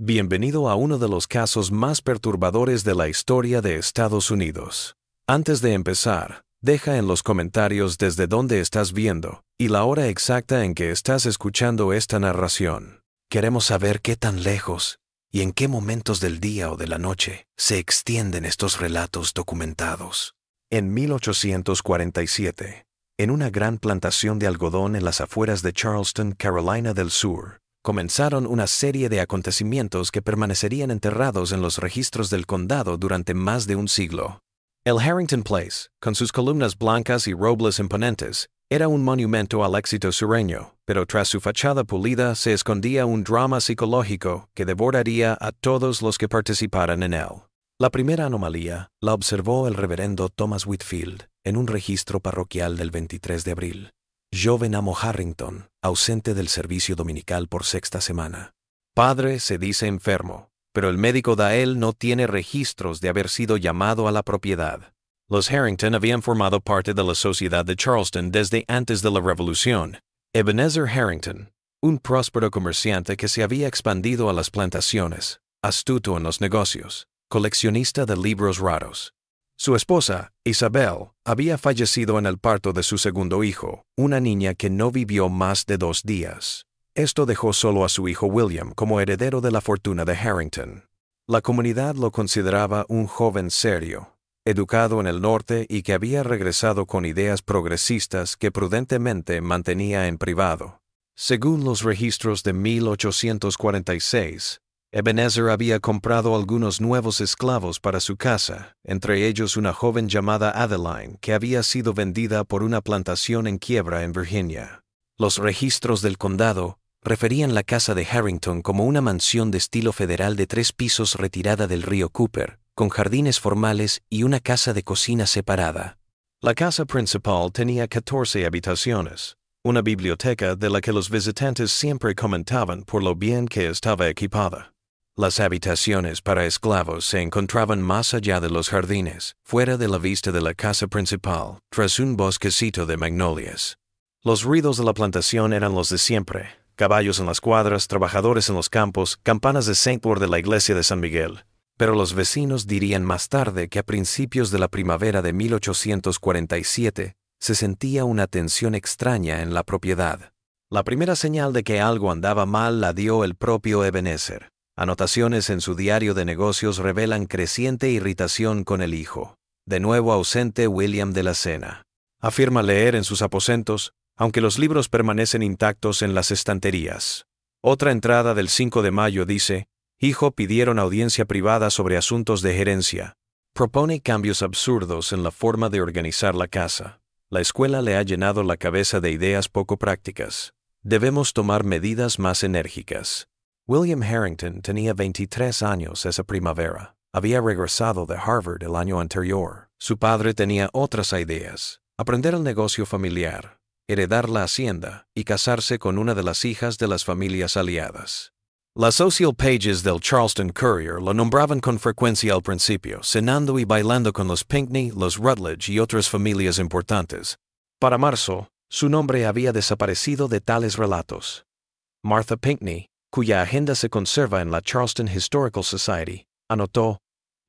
Bienvenido a uno de los casos más perturbadores de la historia de Estados Unidos. Antes de empezar, deja en los comentarios desde dónde estás viendo y la hora exacta en que estás escuchando esta narración. Queremos saber qué tan lejos y en qué momentos del día o de la noche se extienden estos relatos documentados. En 1847, en una gran plantación de algodón en las afueras de Charleston, Carolina del Sur, comenzaron una serie de acontecimientos que permanecerían enterrados en los registros del condado durante más de un siglo. El Harrington Place, con sus columnas blancas y robles imponentes, era un monumento al éxito sureño, pero tras su fachada pulida se escondía un drama psicológico que devoraría a todos los que participaran en él. La primera anomalía la observó el reverendo Thomas Whitfield en un registro parroquial del 23 de abril. Joven amo Harrington, ausente del servicio dominical por sexta semana. Padre se dice enfermo, pero el médico de él no tiene registros de haber sido llamado a la propiedad. Los Harrington habían formado parte de la sociedad de Charleston desde antes de la Revolución. Ebenezer Harrington, un próspero comerciante que se había expandido a las plantaciones, astuto en los negocios, coleccionista de libros raros. Su esposa, Isabel, había fallecido en el parto de su segundo hijo, una niña que no vivió más de 2 días. Esto dejó solo a su hijo William como heredero de la fortuna de Harrington. La comunidad lo consideraba un joven serio, educado en el norte y que había regresado con ideas progresistas que prudentemente mantenía en privado. Según los registros de 1846, Ebenezer había comprado algunos nuevos esclavos para su casa, entre ellos una joven llamada Adeline que había sido vendida por una plantación en quiebra en Virginia. Los registros del condado referían la casa de Harrington como una mansión de estilo federal de 3 pisos retirada del río Cooper, con jardines formales y una casa de cocina separada. La casa principal tenía 14 habitaciones, una biblioteca de la que los visitantes siempre comentaban por lo bien que estaba equipada. Las habitaciones para esclavos se encontraban más allá de los jardines, fuera de la vista de la casa principal, tras un bosquecito de magnolias. Los ruidos de la plantación eran los de siempre: caballos en las cuadras, trabajadores en los campos, campanas de Saint-Lord de la iglesia de San Miguel. Pero los vecinos dirían más tarde que a principios de la primavera de 1847 se sentía una tensión extraña en la propiedad. La primera señal de que algo andaba mal la dio el propio Ebenezer. Anotaciones en su diario de negocios revelan creciente irritación con el hijo, de nuevo ausente William de la cena. Afirma leer en sus aposentos, aunque los libros permanecen intactos en las estanterías. Otra entrada del 5 de mayo dice: hijo pidieron audiencia privada sobre asuntos de gerencia. Propone cambios absurdos en la forma de organizar la casa. La escuela le ha llenado la cabeza de ideas poco prácticas. Debemos tomar medidas más enérgicas. William Harrington tenía 23 años esa primavera. Había regresado de Harvard el año anterior. Su padre tenía otras ideas: aprender el negocio familiar, heredar la hacienda y casarse con una de las hijas de las familias aliadas. Las social pages del Charleston Courier lo nombraban con frecuencia al principio, cenando y bailando con los Pinckney, los Rutledge y otras familias importantes. Para marzo, su nombre había desaparecido de tales relatos. Martha Pinckney, cuya agenda se conserva en la Charleston Historical Society, anotó: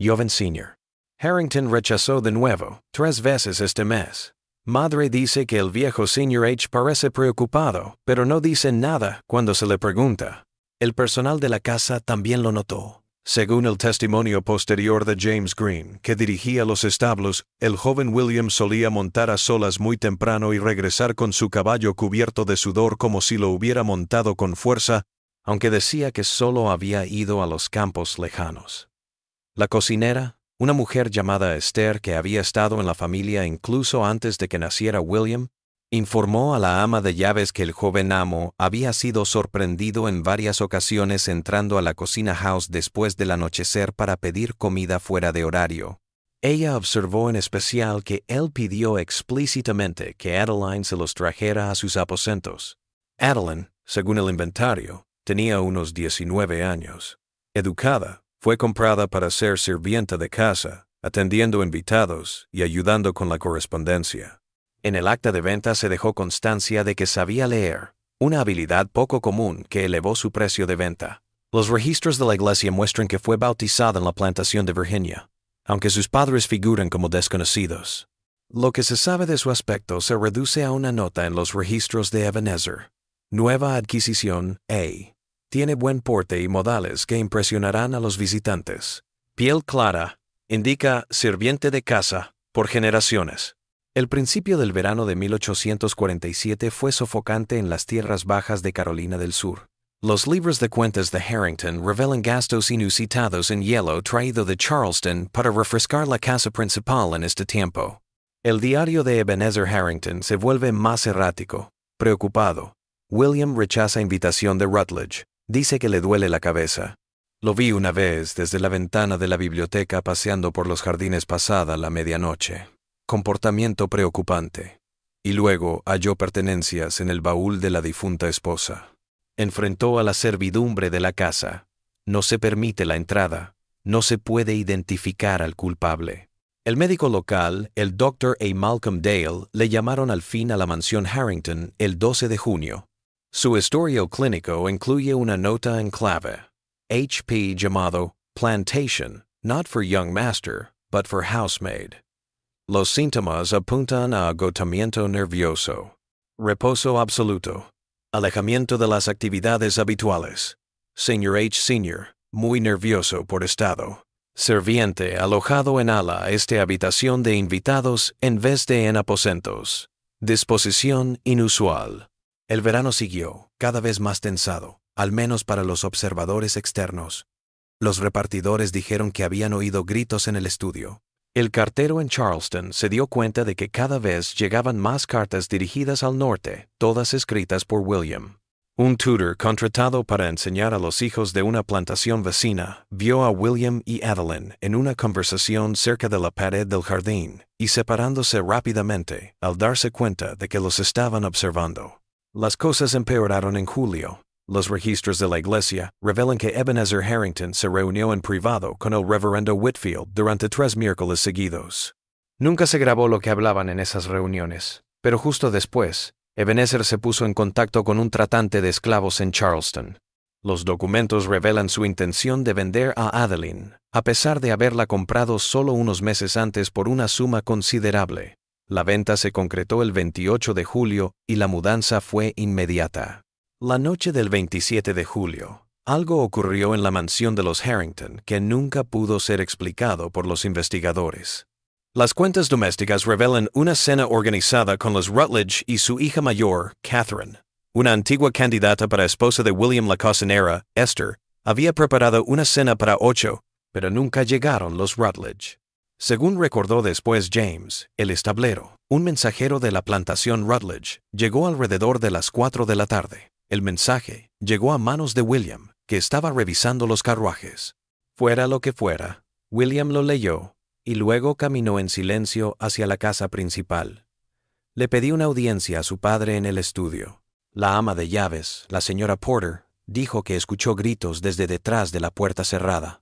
joven senior. Harrington rechazó de nuevo 3 veces este mes. Madre dice que el viejo Senior H parece preocupado, pero no dice nada cuando se le pregunta. El personal de la casa también lo notó. Según el testimonio posterior de James Green, que dirigía los establos, el joven William solía montar a solas muy temprano y regresar con su caballo cubierto de sudor como si lo hubiera montado con fuerza, aunque decía que solo había ido a los campos lejanos. La cocinera, una mujer llamada Esther que había estado en la familia incluso antes de que naciera William, informó a la ama de llaves que el joven amo había sido sorprendido en varias ocasiones entrando a la cocina house después del anochecer para pedir comida fuera de horario. Ella observó en especial que él pidió explícitamente que Adeline se los trajera a sus aposentos. Adeline, según el inventario, tenía unos 19 años. Educada, fue comprada para ser sirvienta de casa, atendiendo invitados y ayudando con la correspondencia. En el acta de venta se dejó constancia de que sabía leer, una habilidad poco común que elevó su precio de venta. Los registros de la iglesia muestran que fue bautizada en la plantación de Virginia, aunque sus padres figuran como desconocidos. Lo que se sabe de su aspecto se reduce a una nota en los registros de Ebenezer. Nueva adquisición A. Tiene buen porte y modales que impresionarán a los visitantes. Piel clara. Indica sirviente de casa por generaciones. El principio del verano de 1847 fue sofocante en las tierras bajas de Carolina del Sur. Los libros de cuentas de Harrington revelan gastos inusitados en hielo traído de Charleston para refrescar la casa principal en este tiempo. El diario de Ebenezer Harrington se vuelve más errático, preocupado. William rechaza invitación de Rutledge. Dice que le duele la cabeza. Lo vi una vez desde la ventana de la biblioteca paseando por los jardines pasada la medianoche. Comportamiento preocupante. Y luego halló pertenencias en el baúl de la difunta esposa. Enfrentó a la servidumbre de la casa. No se permite la entrada. No se puede identificar al culpable. El médico local, el Dr. A. Malcolm Dale, le llamaron al fin a la mansión Harrington el 12 de junio. Su historial clínico incluye una nota en clave. H.P. llamado Plantation, not for young master, but for housemaid. Los síntomas apuntan a agotamiento nervioso, reposo absoluto, alejamiento de las actividades habituales. Sr. H. Sr., muy nervioso por estado. Serviente alojado en ala habitación de invitados en vez de en aposentos. Disposición inusual. El verano siguió, cada vez más tensado, al menos para los observadores externos. Los repartidores dijeron que habían oído gritos en el estudio. El cartero en Charleston se dio cuenta de que cada vez llegaban más cartas dirigidas al norte, todas escritas por William. Un tutor contratado para enseñar a los hijos de una plantación vecina vio a William y Adeline en una conversación cerca de la pared del jardín y separándose rápidamente al darse cuenta de que los estaban observando. Las cosas empeoraron en julio. Los registros de la iglesia revelan que Ebenezer Harrington se reunió en privado con el reverendo Whitfield durante 3 miércoles seguidos. Nunca se grabó lo que hablaban en esas reuniones, pero justo después, Ebenezer se puso en contacto con un tratante de esclavos en Charleston. Los documentos revelan su intención de vender a Adeline, a pesar de haberla comprado solo unos meses antes por una suma considerable. La venta se concretó el 28 de julio y la mudanza fue inmediata. La noche del 27 de julio, algo ocurrió en la mansión de los Harrington que nunca pudo ser explicado por los investigadores. Las cuentas domésticas revelan una cena organizada con los Rutledge y su hija mayor, Catherine. Una antigua candidata para esposa de William la cocinera, Esther, había preparado una cena para 8, pero nunca llegaron los Rutledge. Según recordó después James, el establero, un mensajero de la plantación Rutledge llegó alrededor de las 4 de la tarde. El mensaje llegó a manos de William, que estaba revisando los carruajes. Fuera lo que fuera, William lo leyó y luego caminó en silencio hacia la casa principal. Le pedí una audiencia a su padre en el estudio. La ama de llaves, la señora Porter, dijo que escuchó gritos desde detrás de la puerta cerrada.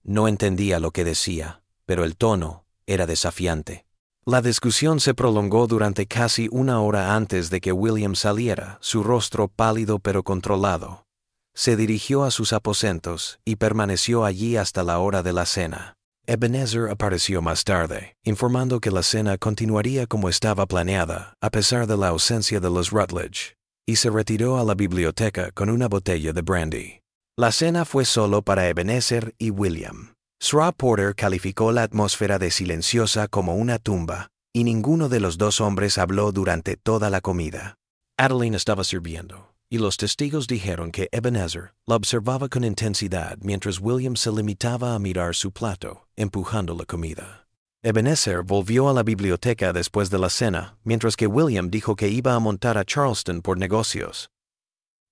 No entendía lo que decía, pero el tono era desafiante. La discusión se prolongó durante casi 1 hora antes de que William saliera, su rostro pálido pero controlado. Se dirigió a sus aposentos y permaneció allí hasta la hora de la cena. Ebenezer apareció más tarde, informando que la cena continuaría como estaba planeada, a pesar de la ausencia de los Rutledge, y se retiró a la biblioteca con una botella de brandy. La cena fue solo para Ebenezer y William. Sra Porter calificó la atmósfera de silenciosa como una tumba, y ninguno de los 2 hombres habló durante toda la comida. Adeline estaba sirviendo, y los testigos dijeron que Ebenezer la observaba con intensidad mientras William se limitaba a mirar su plato, empujando la comida. Ebenezer volvió a la biblioteca después de la cena, mientras que William dijo que iba a montar a Charleston por negocios.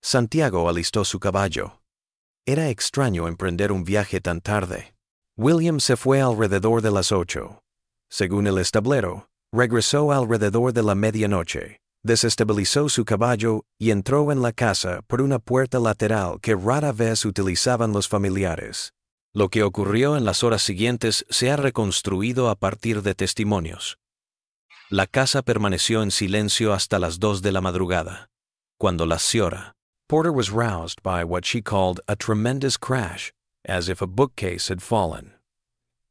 Santiago alistó su caballo. Era extraño emprender un viaje tan tarde. William se fue alrededor de las 8. Según el establero, regresó alrededor de la medianoche, desestabilizó su caballo y entró en la casa por una puerta lateral que rara vez utilizaban los familiares. Lo que ocurrió en las horas siguientes se ha reconstruido a partir de testimonios. La casa permaneció en silencio hasta las 2 de la madrugada, cuando la señora Porter was roused by what she called a tremendous crash, as if a bookcase had fallen.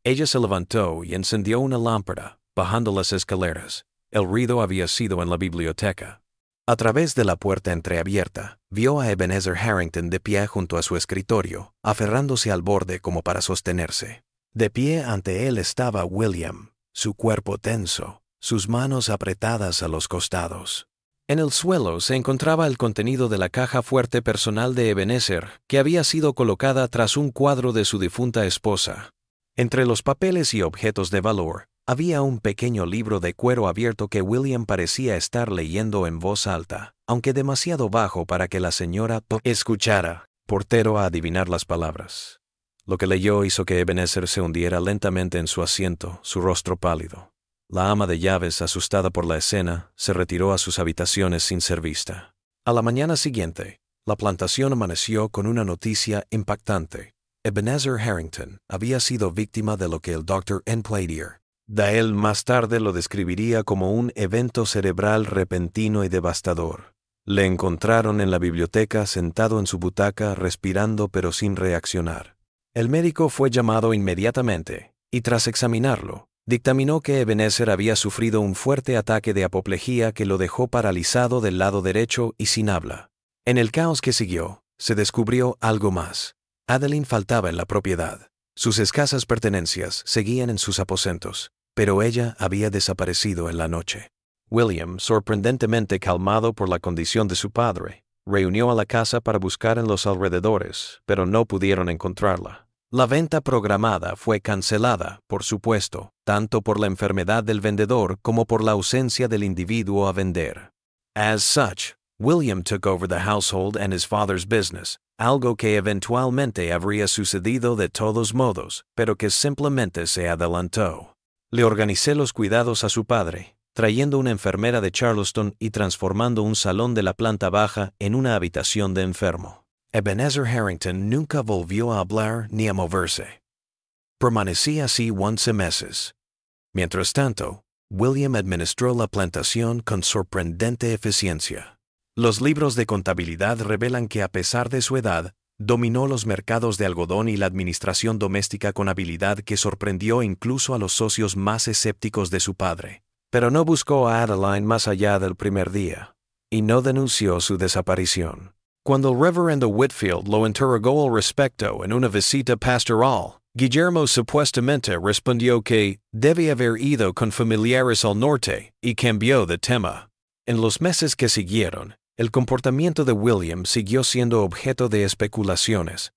Ella se levantó y encendió una lámpara, bajando las escaleras. El ruido había sido en la biblioteca. A través de la puerta entreabierta, vio a Ebenezer Harrington de pie junto a su escritorio, aferrándose al borde como para sostenerse. De pie ante él estaba William, su cuerpo tenso, sus manos apretadas a los costados. En el suelo se encontraba el contenido de la caja fuerte personal de Ebenezer, que había sido colocada tras un cuadro de su difunta esposa. Entre los papeles y objetos de valor, había un pequeño libro de cuero abierto que William parecía estar leyendo en voz alta, aunque demasiado bajo para que la señora escuchara, portero a adivinar las palabras. Lo que leyó hizo que Ebenezer se hundiera lentamente en su asiento, su rostro pálido. La ama de llaves, asustada por la escena, se retiró a sus habitaciones sin ser vista. A la mañana siguiente, la plantación amaneció con una noticia impactante. Ebenezer Harrington había sido víctima de lo que el Dr. N. Platier, Dael más tarde lo describiría como un evento cerebral repentino y devastador. Le encontraron en la biblioteca sentado en su butaca respirando pero sin reaccionar. El médico fue llamado inmediatamente y tras examinarlo, dictaminó que Ebenezer había sufrido un fuerte ataque de apoplejía que lo dejó paralizado del lado derecho y sin habla. En el caos que siguió, se descubrió algo más. Adeline faltaba en la propiedad. Sus escasas pertenencias seguían en sus aposentos, pero ella había desaparecido en la noche. William, sorprendentemente calmado por la condición de su padre, reunió a la casa para buscar en los alrededores, pero no pudieron encontrarla. La venta programada fue cancelada, por supuesto, tanto por la enfermedad del vendedor como por la ausencia del individuo a vender. As such, William took over the household and his father's business, algo que eventualmente habría sucedido de todos modos, pero que simplemente se adelantó. Le organicé los cuidados a su padre, trayendo una enfermera de Charleston y transformando un salón de la planta baja en una habitación de enfermo. Ebenezer Harrington nunca volvió a hablar ni a moverse. Permanecí así 11 meses. Mientras tanto, William administró la plantación con sorprendente eficiencia. Los libros de contabilidad revelan que a pesar de su edad, dominó los mercados de algodón y la administración doméstica con habilidad que sorprendió incluso a los socios más escépticos de su padre. Pero no buscó a Adeline más allá del primer día, y no denunció su desaparición. Cuando el reverendo Whitfield lo interrogó al respecto en una visita pastoral, Guillermo supuestamente respondió que debe haber ido con familiares al norte y cambió de tema. En los meses que siguieron, el comportamiento de William siguió siendo objeto de especulaciones.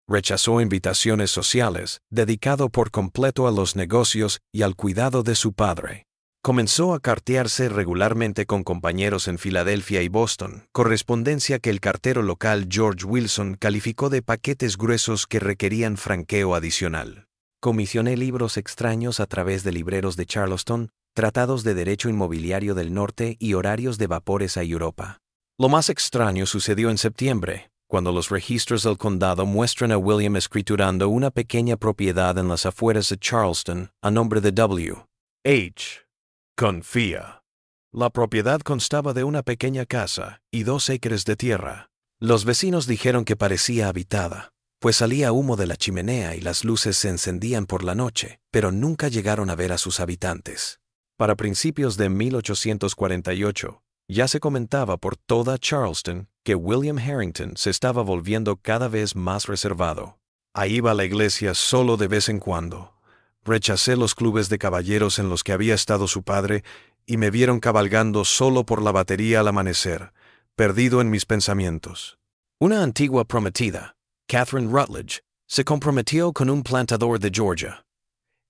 Rechazó invitaciones sociales, dedicado por completo a los negocios y al cuidado de su padre. Comenzó a cartearse regularmente con compañeros en Filadelfia y Boston, correspondencia que el cartero local George Wilson calificó de paquetes gruesos que requerían franqueo adicional. Comisioné libros extraños a través de libreros de Charleston, tratados de derecho inmobiliario del norte y horarios de vapores a Europa. Lo más extraño sucedió en septiembre, cuando los registros del condado muestran a William escriturando una pequeña propiedad en las afueras de Charleston a nombre de W. H. Confía. La propiedad constaba de una pequeña casa y 2 acres de tierra. Los vecinos dijeron que parecía habitada, pues salía humo de la chimenea y las luces se encendían por la noche, pero nunca llegaron a ver a sus habitantes. Para principios de 1848, ya se comentaba por toda Charleston que William Harrington se estaba volviendo cada vez más reservado. Ahí iba a la iglesia solo de vez en cuando. Rechacé los clubes de caballeros en los que había estado su padre y me vieron cabalgando solo por la batería al amanecer, perdido en mis pensamientos. Una antigua prometida, Catherine Rutledge, se comprometió con un plantador de Georgia.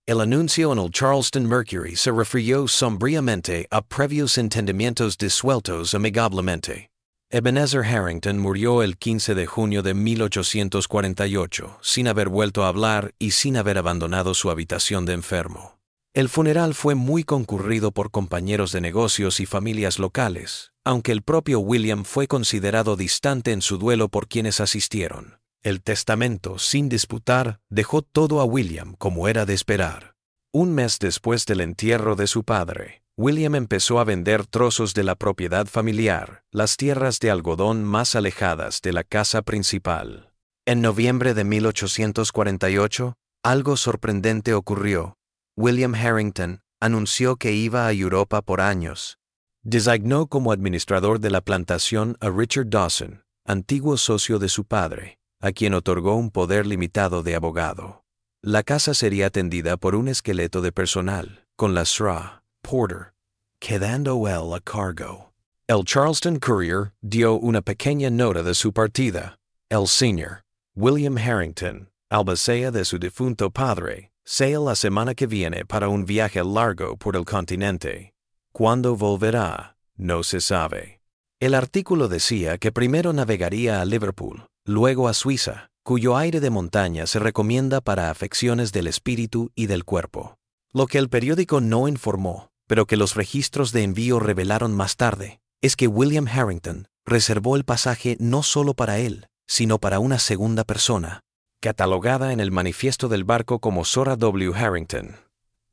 El anuncio en el Charleston Mercury se refirió sombríamente a previos entendimientos disueltos amigablemente. Ebenezer Harrington murió el 15 de junio de 1848, sin haber vuelto a hablar y sin haber abandonado su habitación de enfermo. El funeral fue muy concurrido por compañeros de negocios y familias locales, aunque el propio William fue considerado distante en su duelo por quienes asistieron. El testamento, sin disputar, dejó todo a William como era de esperar. Un mes después del entierro de su padre, William empezó a vender trozos de la propiedad familiar, las tierras de algodón más alejadas de la casa principal. En noviembre de 1848, algo sorprendente ocurrió. William Harrington anunció que iba a Europa por años. Designó como administrador de la plantación a Richard Dawson, antiguo socio de su padre, a quien otorgó un poder limitado de abogado. La casa sería atendida por un esqueleto de personal, con la Sra. Porter, quedando él a cargo. El Charleston Courier dio una pequeña nota de su partida. El Sr. William Harrington, albacea de su difunto padre, sea la semana que viene para un viaje largo por el continente. ¿Cuándo volverá? No se sabe. El artículo decía que primero navegaría a Liverpool, luego a Suiza, cuyo aire de montaña se recomienda para afecciones del espíritu y del cuerpo. Lo que el periódico no informó, pero que los registros de envío revelaron más tarde, es que William Harrington reservó el pasaje no solo para él, sino para una segunda persona, catalogada en el manifiesto del barco como Zora W. Harrington.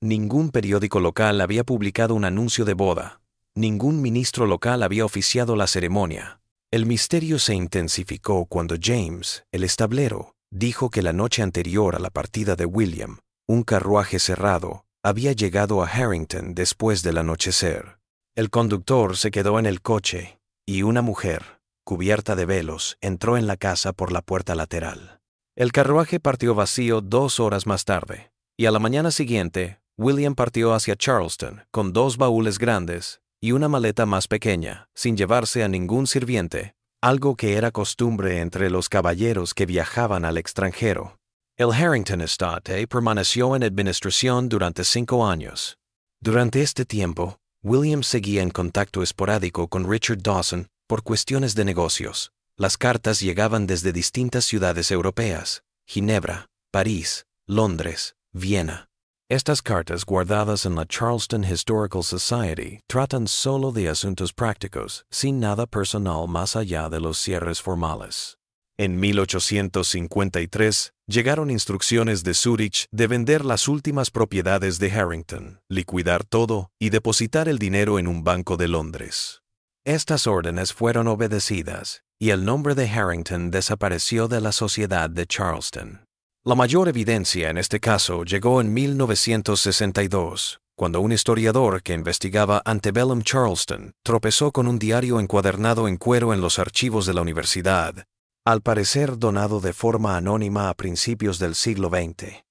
Ningún periódico local había publicado un anuncio de boda. Ningún ministro local había oficiado la ceremonia. El misterio se intensificó cuando James, el establero, dijo que la noche anterior a la partida de William, un carruaje cerrado había llegado a Harrington después del anochecer. El conductor se quedó en el coche y una mujer, cubierta de velos, entró en la casa por la puerta lateral. El carruaje partió vacío 2 horas más tarde, y a la mañana siguiente, William partió hacia Charleston con 2 baúles grandes y una maleta más pequeña, sin llevarse a ningún sirviente, algo que era costumbre entre los caballeros que viajaban al extranjero. El Harrington Estate permaneció en administración durante 5 años. Durante este tiempo, William seguía en contacto esporádico con Richard Dawson por cuestiones de negocios. Las cartas llegaban desde distintas ciudades europeas: Ginebra, París, Londres, Viena. Estas cartas guardadas en la Charleston Historical Society tratan solo de asuntos prácticos, sin nada personal más allá de los cierres formales. En 1853, llegaron instrucciones de Zurich de vender las últimas propiedades de Harrington, liquidar todo y depositar el dinero en un banco de Londres. Estas órdenes fueron obedecidas, y el nombre de Harrington desapareció de la sociedad de Charleston. La mayor evidencia en este caso llegó en 1962, cuando un historiador que investigaba Antebellum Charleston tropezó con un diario encuadernado en cuero en los archivos de la universidad, al parecer donado de forma anónima a principios del siglo XX.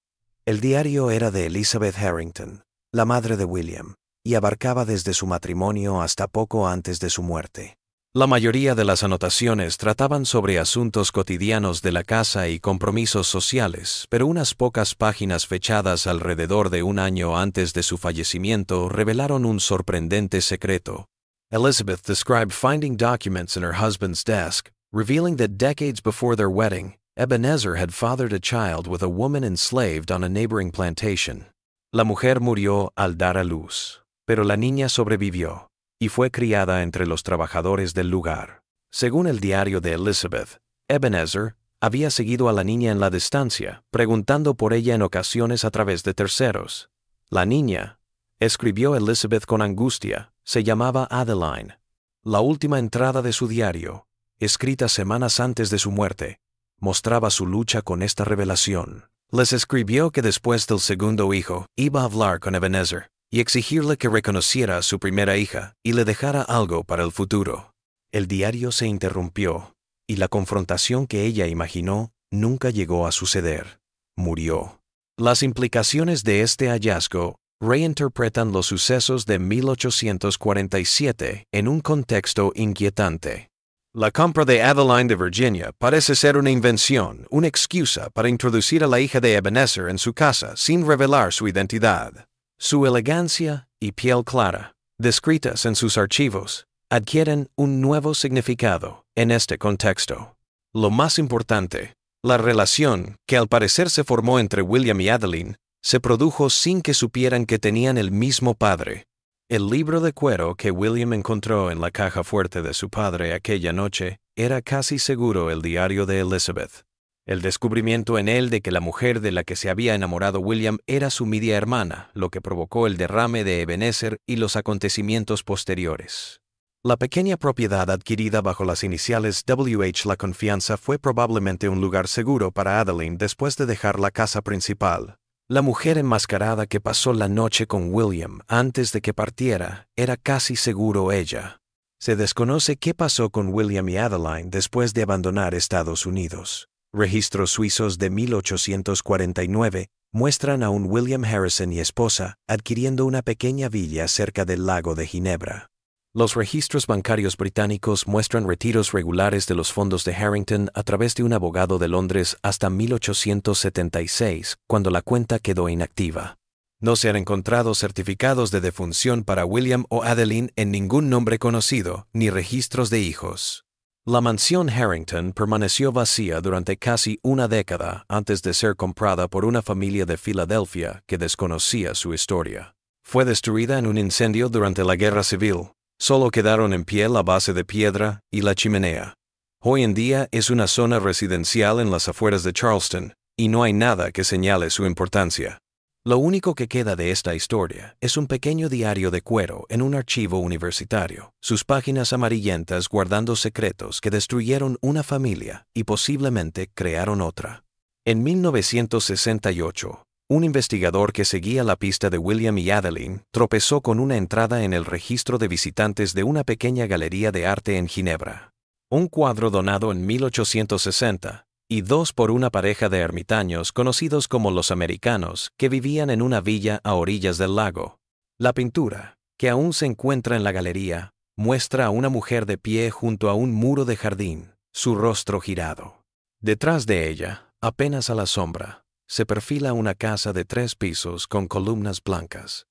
El diario era de Elizabeth Harrington, la madre de William, y abarcaba desde su matrimonio hasta poco antes de su muerte. La mayoría de las anotaciones trataban sobre asuntos cotidianos de la casa y compromisos sociales, pero unas pocas páginas fechadas alrededor de un año antes de su fallecimiento revelaron un sorprendente secreto. Elizabeth described finding documents in her husband's desk, revealing that decades before their wedding, Ebenezer had fathered a child with a woman enslaved on a neighboring plantation. La mujer murió al dar a luz, pero la niña sobrevivió y fue criada entre los trabajadores del lugar. Según el diario de Elizabeth, Ebenezer había seguido a la niña en la distancia, preguntando por ella en ocasiones a través de terceros. La niña, escribió Elizabeth con angustia, se llamaba Adeline. La última entrada de su diario, escrita semanas antes de su muerte, mostraba su lucha con esta revelación. Les escribió que después del segundo hijo iba a hablar con Ebenezer y exigirle que reconociera a su primera hija y le dejara algo para el futuro. El diario se interrumpió, y la confrontación que ella imaginó nunca llegó a suceder. Murió. Las implicaciones de este hallazgo reinterpretan los sucesos de 1847 en un contexto inquietante. La compra de Adeline de Virginia parece ser una invención, una excusa para introducir a la hija de Ebenezer en su casa sin revelar su identidad. Su elegancia y piel clara, descritas en sus archivos, adquieren un nuevo significado en este contexto. Lo más importante, la relación que al parecer se formó entre William y Adeline se produjo sin que supieran que tenían el mismo padre. El libro de cuero que William encontró en la caja fuerte de su padre aquella noche era casi seguro el diario de Elizabeth. El descubrimiento en él de que la mujer de la que se había enamorado William era su media hermana, lo que provocó el derrame de Ebenezer y los acontecimientos posteriores. La pequeña propiedad adquirida bajo las iniciales W.H. La Confianza fue probablemente un lugar seguro para Adeline después de dejar la casa principal. La mujer enmascarada que pasó la noche con William antes de que partiera era casi seguro ella. Se desconoce qué pasó con William y Adeline después de abandonar Estados Unidos. Registros suizos de 1849 muestran a un William Harrison y esposa adquiriendo una pequeña villa cerca del lago de Ginebra. Los registros bancarios británicos muestran retiros regulares de los fondos de Harrington a través de un abogado de Londres hasta 1876, cuando la cuenta quedó inactiva. No se han encontrado certificados de defunción para William o Adeline en ningún nombre conocido, ni registros de hijos. La mansión Harrington permaneció vacía durante casi una década antes de ser comprada por una familia de Filadelfia que desconocía su historia. Fue destruida en un incendio durante la Guerra Civil. Solo quedaron en pie la base de piedra y la chimenea. Hoy en día es una zona residencial en las afueras de Charleston, y no hay nada que señale su importancia. Lo único que queda de esta historia es un pequeño diario de cuero en un archivo universitario, sus páginas amarillentas guardando secretos que destruyeron una familia y posiblemente crearon otra. En 1968, un investigador que seguía la pista de William y Adeline tropezó con una entrada en el registro de visitantes de una pequeña galería de arte en Ginebra. Un cuadro donado en 1860 y dos por una pareja de ermitaños conocidos como los americanos que vivían en una villa a orillas del lago. La pintura, que aún se encuentra en la galería, muestra a una mujer de pie junto a un muro de jardín, su rostro girado. Detrás de ella, apenas a la sombra, se perfila una casa de 3 pisos con columnas blancas.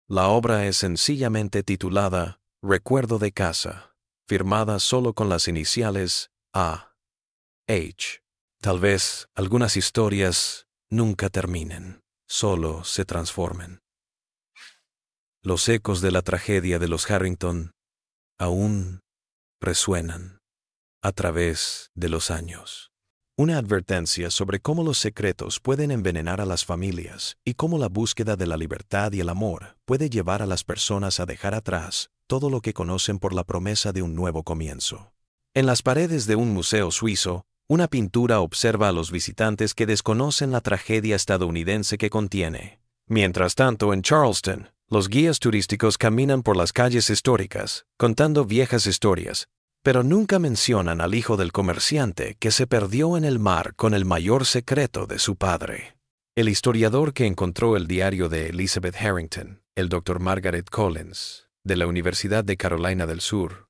La obra es sencillamente titulada Recuerdo de casa, firmada solo con las iniciales A. H. Tal vez algunas historias nunca terminen, solo se transformen. Los ecos de la tragedia de los Harrington aún resuenan a través de los años. Una advertencia sobre cómo los secretos pueden envenenar a las familias y cómo la búsqueda de la libertad y el amor puede llevar a las personas a dejar atrás todo lo que conocen por la promesa de un nuevo comienzo. En las paredes de un museo suizo, una pintura observa a los visitantes que desconocen la tragedia estadounidense que contiene. Mientras tanto, en Charleston, los guías turísticos caminan por las calles históricas, contando viejas historias, pero nunca mencionan al hijo del comerciante que se perdió en el mar con el mayor secreto de su padre. El historiador que encontró el diario de Elizabeth Harrington, el Dr. Margaret Collins, de la Universidad de Carolina del Sur,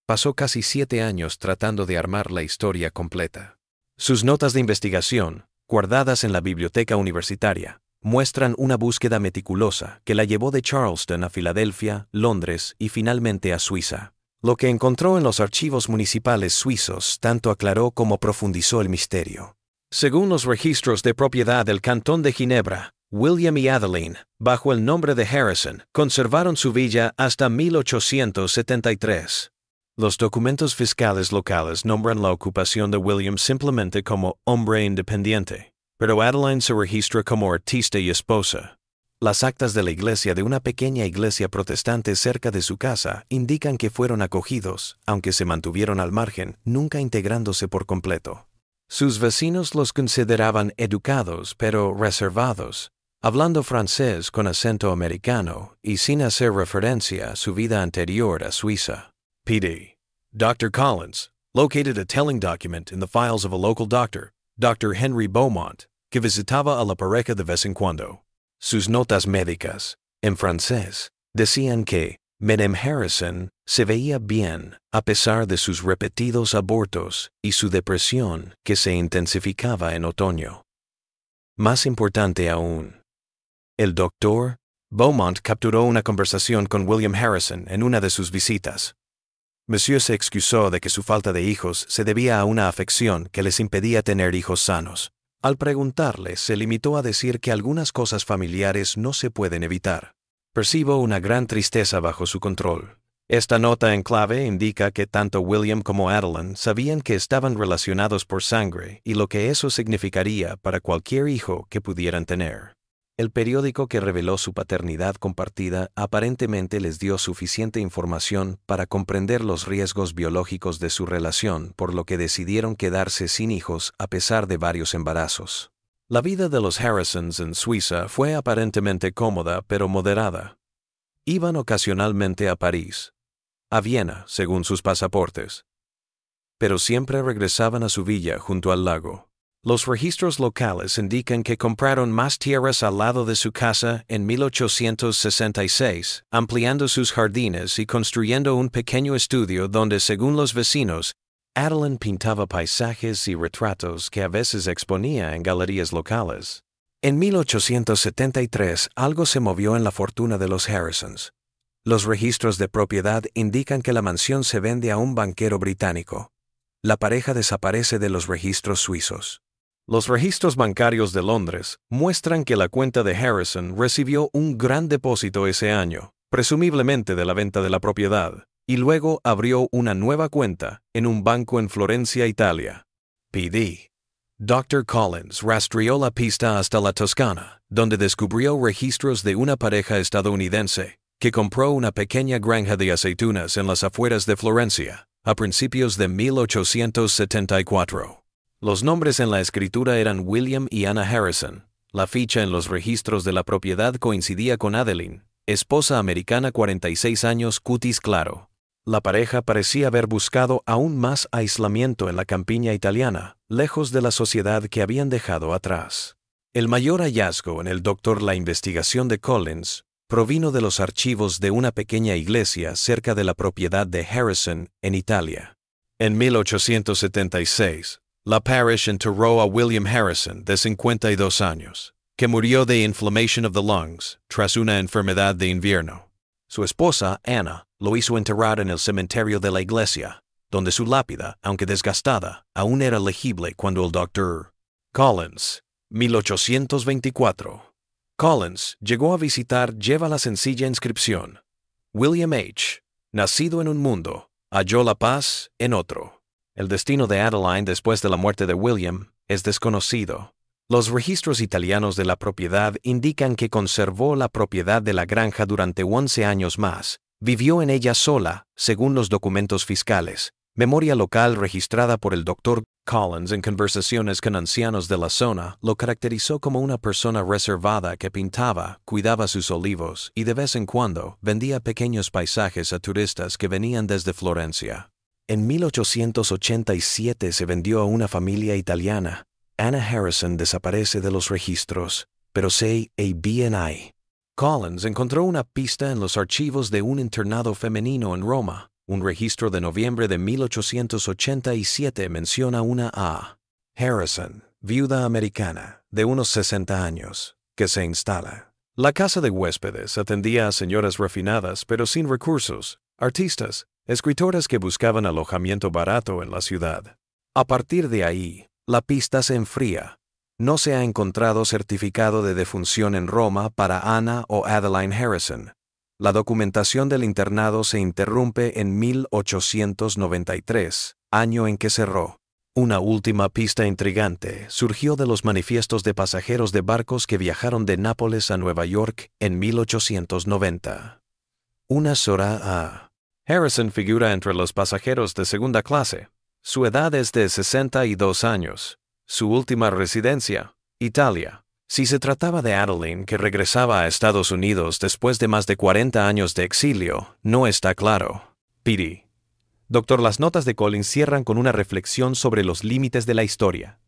pasó casi 7 años tratando de armar la historia completa. Sus notas de investigación, guardadas en la biblioteca universitaria, muestran una búsqueda meticulosa que la llevó de Charleston a Filadelfia, Londres y finalmente a Suiza. Lo que encontró en los archivos municipales suizos tanto aclaró como profundizó el misterio. Según los registros de propiedad del Cantón de Ginebra, William y Adeline, bajo el nombre de Harrison, conservaron su villa hasta 1873. Los documentos fiscales locales nombran la ocupación de William simplemente como hombre independiente, pero Adeline se registra como artista y esposa. Las actas de la iglesia de una pequeña iglesia protestante cerca de su casa indican que fueron acogidos, aunque se mantuvieron al margen, nunca integrándose por completo. Sus vecinos los consideraban educados pero reservados, hablando francés con acento americano y sin hacer referencia a su vida anterior a Suiza. P.D. Dr. Collins located a telling document in the files of a local doctor, Dr. Henry Beaumont, que visitaba a la pareja de vez en cuando. Sus notas médicas, en francés, decían que Madame Harrison se veía bien a pesar de sus repetidos abortos y su depresión que se intensificaba en otoño. Más importante aún, el doctor Beaumont capturó una conversación con William Harrison en una de sus visitas. Monsieur se excusó de que su falta de hijos se debía a una afección que les impedía tener hijos sanos. Al preguntarle, se limitó a decir que algunas cosas familiares no se pueden evitar. Percibo una gran tristeza bajo su control. Esta nota en clave indica que tanto William como Adeline sabían que estaban relacionados por sangre y lo que eso significaría para cualquier hijo que pudieran tener. El periódico que reveló su paternidad compartida aparentemente les dio suficiente información para comprender los riesgos biológicos de su relación, por lo que decidieron quedarse sin hijos a pesar de varios embarazos. La vida de los Harrisons en Suiza fue aparentemente cómoda pero moderada. Iban ocasionalmente a París, a Viena, según sus pasaportes, pero siempre regresaban a su villa junto al lago. Los registros locales indican que compraron más tierras al lado de su casa en 1866, ampliando sus jardines y construyendo un pequeño estudio donde, según los vecinos, Adeline pintaba paisajes y retratos que a veces exponía en galerías locales. En 1873, algo se movió en la fortuna de los Harrisons. Los registros de propiedad indican que la mansión se vende a un banquero británico. La pareja desaparece de los registros suizos. Los registros bancarios de Londres muestran que la cuenta de Harrison recibió un gran depósito ese año, presumiblemente de la venta de la propiedad, y luego abrió una nueva cuenta en un banco en Florencia, Italia. P.D. Dr. Collins rastreó la pista hasta la Toscana, donde descubrió registros de una pareja estadounidense que compró una pequeña granja de aceitunas en las afueras de Florencia, a principios de 1874. Los nombres en la escritura eran William y Anna Harrison. La ficha en los registros de la propiedad coincidía con Adeline, esposa americana 46 años, cutis claro. La pareja parecía haber buscado aún más aislamiento en la campiña italiana, lejos de la sociedad que habían dejado atrás. El mayor hallazgo en el doctor la investigación de Collins provino de los archivos de una pequeña iglesia cerca de la propiedad de Harrison, en Italia. En 1876, la parish enterró a William Harrison, de 52 años, que murió de inflammation of the lungs tras una enfermedad de invierno. Su esposa, Anna, lo hizo enterrar en el cementerio de la iglesia, donde su lápida, aunque desgastada, aún era legible cuando el Dr. Collins, 1824. Collins llegó a visitar, lleva la sencilla inscripción: William H., nacido en un mundo, halló la paz en otro. El destino de Adeline después de la muerte de William es desconocido. Los registros italianos de la propiedad indican que conservó la propiedad de la granja durante 11 años más. Vivió en ella sola, según los documentos fiscales. Memoria local registrada por el Dr. Collins en conversaciones con ancianos de la zona lo caracterizó como una persona reservada que pintaba, cuidaba sus olivos y de vez en cuando vendía pequeños paisajes a turistas que venían desde Florencia. En 1887 se vendió a una familia italiana. Anna Harrison desaparece de los registros, pero C.A.B.N.I. Collins encontró una pista en los archivos de un internado femenino en Roma. Un registro de noviembre de 1887 menciona una A. Harrison, viuda americana, de unos 60 años, que se instala. La casa de huéspedes atendía a señoras refinadas pero sin recursos, artistas, escritoras que buscaban alojamiento barato en la ciudad. A partir de ahí, la pista se enfría. No se ha encontrado certificado de defunción en Roma para Anna o Adeline Harrison. La documentación del internado se interrumpe en 1893, año en que cerró. Una última pista intrigante surgió de los manifiestos de pasajeros de barcos que viajaron de Nápoles a Nueva York en 1890. Una Sora A. Harrison figura entre los pasajeros de segunda clase. Su edad es de 62 años. Su última residencia, Italia. Si se trataba de Adeline, que regresaba a Estados Unidos después de más de 40 años de exilio, no está claro. P.D. Doctor, las notas de Collins cierran con una reflexión sobre los límites de la historia.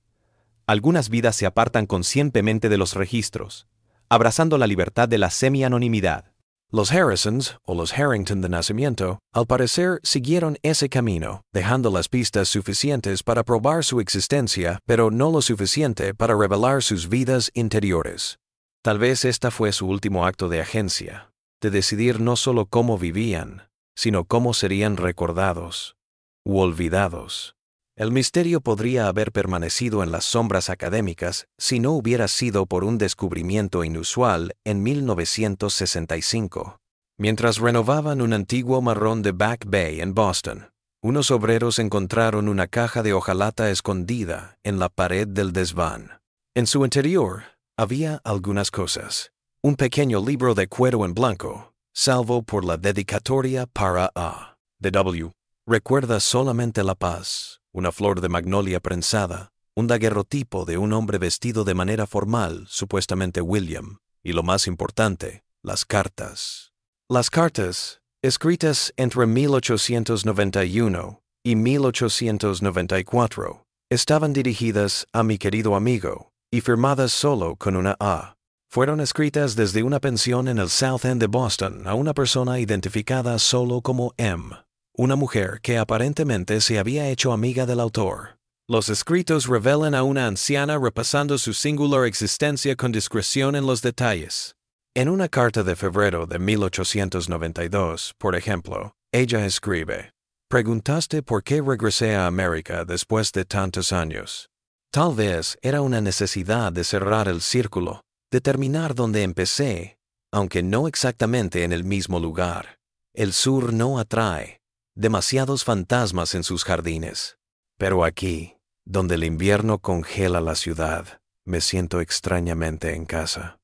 Algunas vidas se apartan conscientemente de los registros, abrazando la libertad de la semi-anonimidad. Los Harrisons, o los Harrington de nacimiento, al parecer siguieron ese camino, dejando las pistas suficientes para probar su existencia, pero no lo suficiente para revelar sus vidas interiores. Tal vez esta fue su último acto de agencia, de decidir no solo cómo vivían, sino cómo serían recordados u olvidados. El misterio podría haber permanecido en las sombras académicas si no hubiera sido por un descubrimiento inusual en 1965. Mientras renovaban un antiguo marrón de Back Bay en Boston, unos obreros encontraron una caja de hojalata escondida en la pared del desván. En su interior había algunas cosas. Un pequeño libro de cuero en blanco, salvo por la dedicatoria para A. de W. Recuerda solamente la paz, una flor de magnolia prensada, un daguerrotipo de un hombre vestido de manera formal, supuestamente William, y lo más importante, las cartas. Las cartas, escritas entre 1891 y 1894, estaban dirigidas a mi querido amigo y firmadas solo con una A. Fueron escritas desde una pensión en el South End de Boston a una persona identificada solo como M, una mujer que aparentemente se había hecho amiga del autor. Los escritos revelan a una anciana repasando su singular existencia con discreción en los detalles. En una carta de febrero de 1892, por ejemplo, ella escribe: «Preguntaste por qué regresé a América después de tantos años. Tal vez era una necesidad de cerrar el círculo, de terminar donde empecé, aunque no exactamente en el mismo lugar. El sur no atrae, demasiados fantasmas en sus jardines. Pero aquí, donde el invierno congela la ciudad, me siento extrañamente en casa.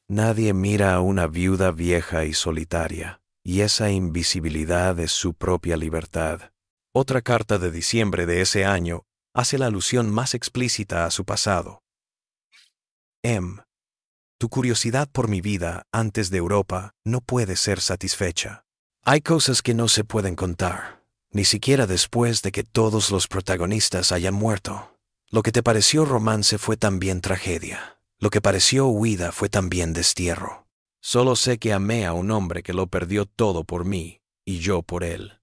Nadie mira a una viuda vieja y solitaria, y esa invisibilidad es su propia libertad». Otra carta de diciembre de ese año hace la alusión más explícita a su pasado. M. Tu curiosidad por mi vida antes de Europa no puede ser satisfecha. Hay cosas que no se pueden contar, ni siquiera después de que todos los protagonistas hayan muerto. Lo que te pareció romance fue también tragedia. Lo que pareció huida fue también destierro. Solo sé que amé a un hombre que lo perdió todo por mí, y yo por él.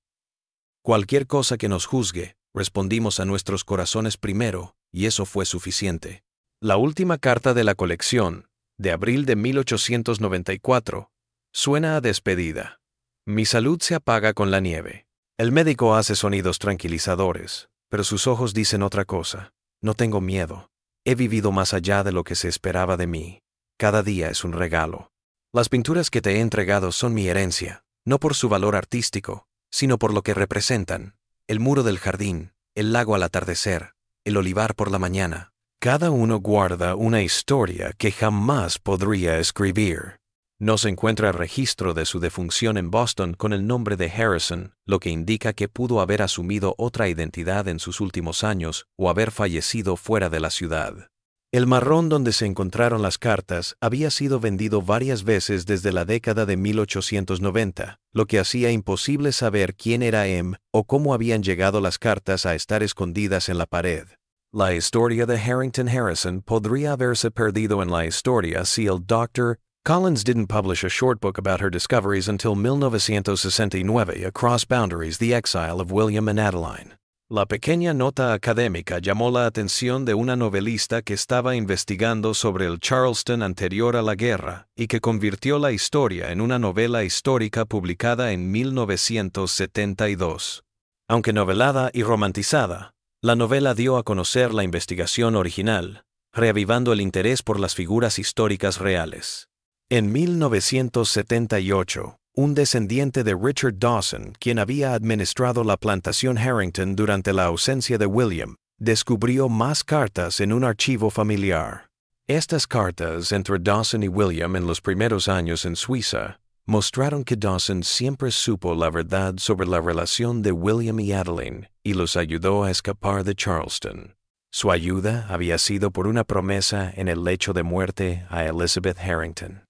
Cualquier cosa que nos juzgue, respondimos a nuestros corazones primero, y eso fue suficiente. La última carta de la colección, de abril de 1894, suena a despedida. Mi salud se apaga con la nieve. El médico hace sonidos tranquilizadores, pero sus ojos dicen otra cosa. No tengo miedo. He vivido más allá de lo que se esperaba de mí. Cada día es un regalo. Las pinturas que te he entregado son mi herencia, no por su valor artístico, sino por lo que representan. El muro del jardín, el lago al atardecer, el olivar por la mañana. Cada uno guarda una historia que jamás podría escribir. No se encuentra registro de su defunción en Boston con el nombre de Harrison, lo que indica que pudo haber asumido otra identidad en sus últimos años o haber fallecido fuera de la ciudad. El marrón donde se encontraron las cartas había sido vendido varias veces desde la década de 1890, lo que hacía imposible saber quién era M o cómo habían llegado las cartas a estar escondidas en la pared. La historia de Harrington Harrison podría haberse perdido en la historia si el Dr. Collins didn't publish a short book about her discoveries until 1969, Across Boundaries, The Exile of William and Adeline. La pequeña nota académica llamó la atención de una novelista que estaba investigando sobre el Charleston anterior a la guerra y que convirtió la historia en una novela histórica publicada en 1972. Aunque novelada y romantizada, la novela dio a conocer la investigación original, reavivando el interés por las figuras históricas reales. En 1978, un descendiente de Richard Dawson, quien había administrado la plantación Harrington durante la ausencia de William, descubrió más cartas en un archivo familiar. Estas cartas entre Dawson y William en los primeros años en Suiza mostraron que Dawson siempre supo la verdad sobre la relación de William y Adeline y los ayudó a escapar de Charleston. Su ayuda había sido por una promesa en el lecho de muerte a Elizabeth Harrington.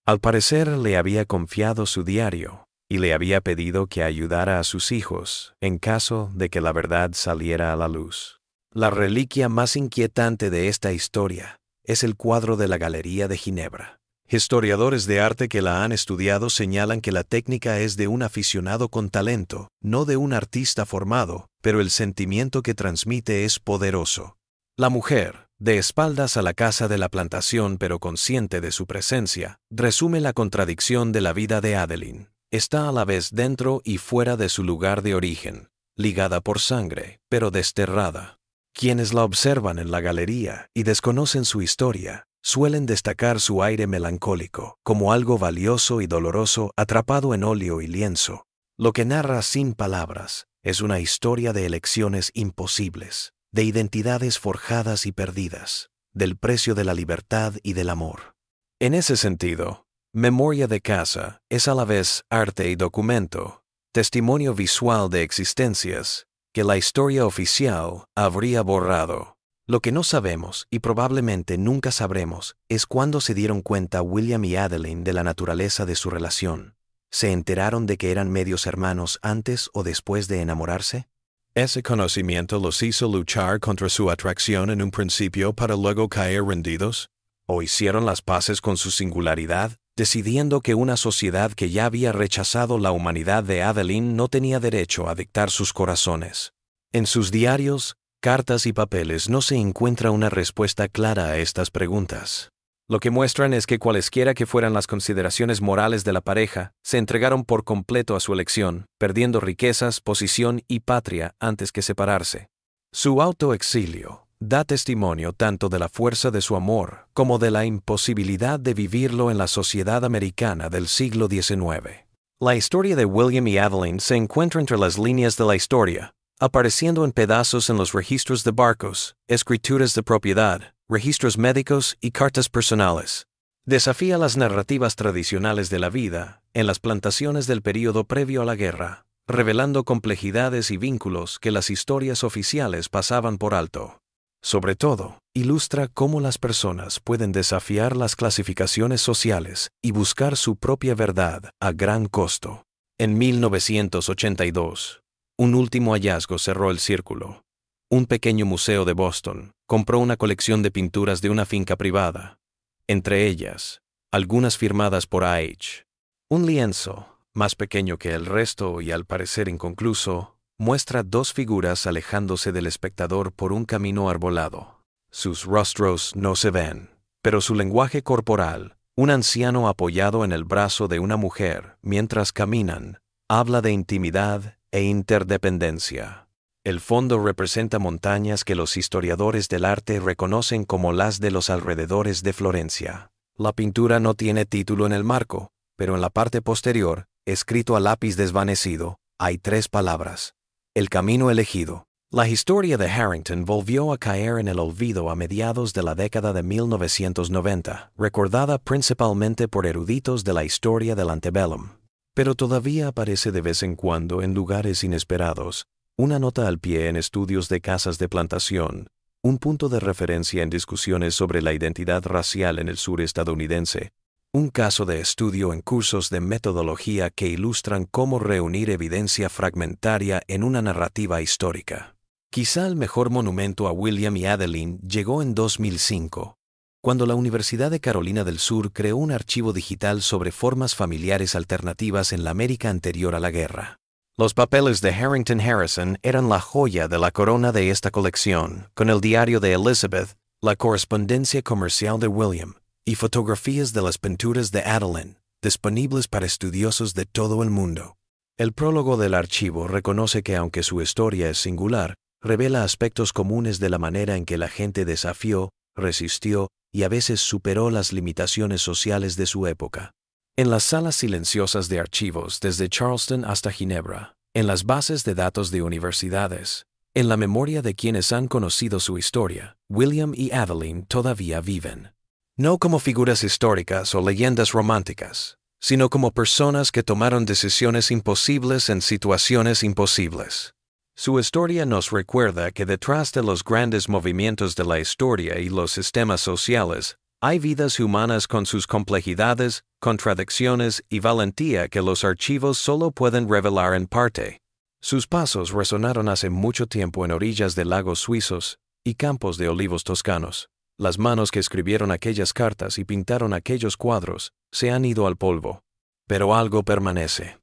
Al parecer le había confiado su diario y le había pedido que ayudara a sus hijos en caso de que la verdad saliera a la luz. La reliquia más inquietante de esta historia es el cuadro de la Galería de Ginebra. Historiadores de arte que la han estudiado señalan que la técnica es de un aficionado con talento, no de un artista formado, pero el sentimiento que transmite es poderoso. La mujer, de espaldas a la casa de la plantación pero consciente de su presencia, resume la contradicción de la vida de Adeline. Está a la vez dentro y fuera de su lugar de origen, ligada por sangre, pero desterrada. Quienes la observan en la galería y desconocen su historia, suelen destacar su aire melancólico, como algo valioso y doloroso atrapado en óleo y lienzo. Lo que narra sin palabras es una historia de elecciones imposibles, de identidades forjadas y perdidas, del precio de la libertad y del amor. En ese sentido, Memoria de Casa es a la vez arte y documento, testimonio visual de existencias que la historia oficial habría borrado. Lo que no sabemos, y probablemente nunca sabremos, es cuándo se dieron cuenta William y Adeline de la naturaleza de su relación. ¿Se enteraron de que eran medios hermanos antes o después de enamorarse? ¿Ese conocimiento los hizo luchar contra su atracción en un principio para luego caer rendidos? ¿O hicieron las paces con su singularidad, decidiendo que una sociedad que ya había rechazado la humanidad de Adeline no tenía derecho a dictar sus corazones? En sus diarios, cartas y papeles no se encuentra una respuesta clara a estas preguntas. Lo que muestran es que cualesquiera que fueran las consideraciones morales de la pareja, se entregaron por completo a su elección, perdiendo riquezas, posición y patria antes que separarse. Su autoexilio da testimonio tanto de la fuerza de su amor como de la imposibilidad de vivirlo en la sociedad americana del siglo XIX. La historia de William y Adeline se encuentra entre las líneas de la historia, apareciendo en pedazos en los registros de barcos, escrituras de propiedad, registros médicos y cartas personales. Desafía las narrativas tradicionales de la vida en las plantaciones del período previo a la guerra, revelando complejidades y vínculos que las historias oficiales pasaban por alto. Sobre todo, ilustra cómo las personas pueden desafiar las clasificaciones sociales y buscar su propia verdad a gran costo. En 1982, un último hallazgo cerró el círculo. Un pequeño museo de Boston compró una colección de pinturas de una finca privada, entre ellas, algunas firmadas por A.H. Un lienzo, más pequeño que el resto y al parecer inconcluso, muestra dos figuras alejándose del espectador por un camino arbolado. Sus rostros no se ven, pero su lenguaje corporal, un anciano apoyado en el brazo de una mujer mientras caminan, habla de intimidad e interdependencia. El fondo representa montañas que los historiadores del arte reconocen como las de los alrededores de Florencia. La pintura no tiene título en el marco, pero en la parte posterior, escrito a lápiz desvanecido, hay 3 palabras: el camino elegido. La historia de Harrington volvió a caer en el olvido a mediados de la década de 1990, recordada principalmente por eruditos de la historia del antebellum. Pero todavía aparece de vez en cuando en lugares inesperados, una nota al pie en estudios de casas de plantación, un punto de referencia en discusiones sobre la identidad racial en el sur estadounidense, un caso de estudio en cursos de metodología que ilustran cómo reunir evidencia fragmentaria en una narrativa histórica. Quizá el mejor monumento a William y Adeline llegó en 2005, cuando la Universidad de Carolina del Sur creó un archivo digital sobre formas familiares alternativas en la América anterior a la guerra. Los papeles de Harrington Harrison eran la joya de la corona de esta colección, con el diario de Elizabeth, la correspondencia comercial de William, y fotografías de las pinturas de Adeline, disponibles para estudiosos de todo el mundo. El prólogo del archivo reconoce que aunque su historia es singular, revela aspectos comunes de la manera en que la gente desafió, resistió y a veces superó las limitaciones sociales de su época. En las salas silenciosas de archivos desde Charleston hasta Ginebra, en las bases de datos de universidades, en la memoria de quienes han conocido su historia, William y Adeline todavía viven. No como figuras históricas o leyendas románticas, sino como personas que tomaron decisiones imposibles en situaciones imposibles. Su historia nos recuerda que detrás de los grandes movimientos de la historia y los sistemas sociales, hay vidas humanas con sus complejidades, contradicciones y valentía que los archivos solo pueden revelar en parte. Sus pasos resonaron hace mucho tiempo en orillas de lagos suizos y campos de olivos toscanos. Las manos que escribieron aquellas cartas y pintaron aquellos cuadros se han ido al polvo. Pero algo permanece: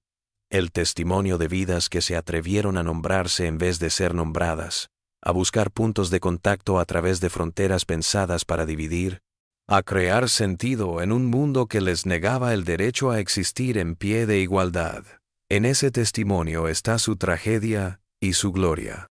el testimonio de vidas que se atrevieron a nombrarse en vez de ser nombradas, a buscar puntos de contacto a través de fronteras pensadas para dividir, a crear sentido en un mundo que les negaba el derecho a existir en pie de igualdad. En ese testimonio está su tragedia y su gloria.